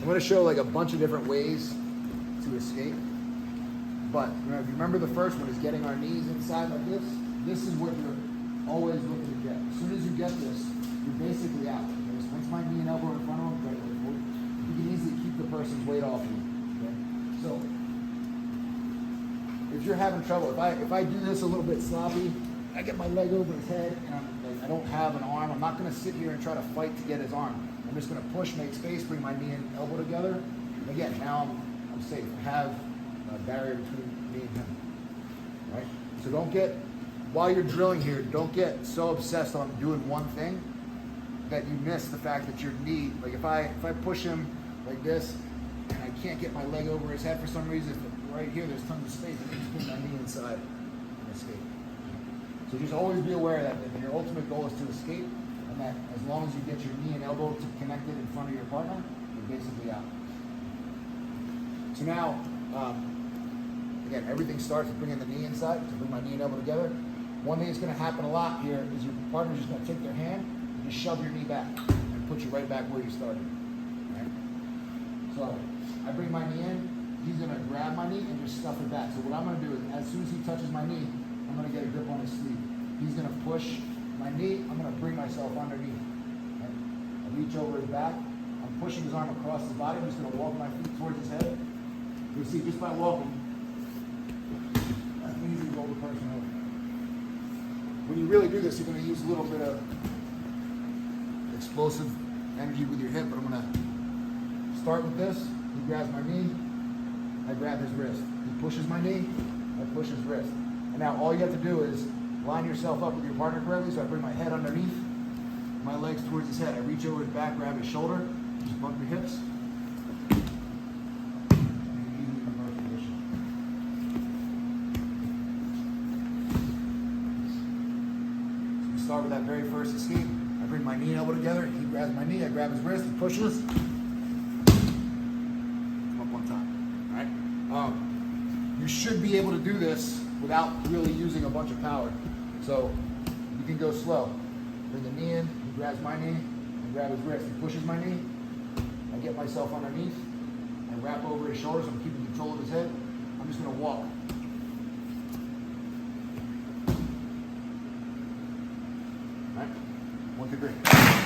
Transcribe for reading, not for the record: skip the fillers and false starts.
going to show like a bunch of different ways to escape. But you know, if you remember the first one is getting our knees inside like this. This is what you're always looking to get. As soon as you get this, you're basically out. Okay? So once my knee and elbow are in front of them, you can easily keep the person's weight off you. Okay? So if you're having trouble, if I do this a little bit sloppy, I get my leg over his head and I don't have an arm, I'm not going to sit here and try to fight to get his arm. I'm just going to push, make space, bring my knee and elbow together. And again, now I'm safe. I have a barrier between me and him. Right? So don't get, while you're drilling here, don't get so obsessed on doing one thing that you miss the fact that your knee, like if I push him like this and I can't get my leg over his head for some reason, right here there's tons of space, I can just put my knee inside and escape. So just always be aware that your ultimate goal is to escape, and that as long as you get your knee and elbow connected in front of your partner, you're basically out. So now, again, everything starts with bringing the knee inside, to bring my knee and elbow together. One thing that's going to happen a lot here is your partner's just going to take their hand and just shove your knee back and put you right back where you started. Right? So I bring my knee in, he's going to grab my knee and just stuff it back. So what I'm going to do is, as soon as he touches my knee, I'm going to get a grip on his sleeve. He's going to push my knee. I'm going to bring myself underneath. Right? I reach over his back. I'm pushing his arm across his body. I'm just going to walk my feet towards his head. You'll see just by walking, I can easily roll the person over. When you really do this, you're going to use a little bit of explosive energy with your hip, but I'm going to start with this. He grabs my knee. I grab his wrist. He pushes my knee. I push his wrist. And now all you have to do is line yourself up with your partner correctly. So I bring my head underneath, my legs towards his head. I reach over his back, grab his shoulder, just bump your hips. So we start with that very first escape. I bring my knee and elbow together. He grabs my knee, I grab his wrist, he pushes. Come up one time. All right? You should be able to do this without really using a bunch of power. So you can go slow. Bring the knee in, he grabs my knee, I grab his wrist, he pushes my knee, I get myself underneath, I wrap over his shoulders, I'm keeping control of his head, I'm just gonna walk. All right? 1, 2, 3.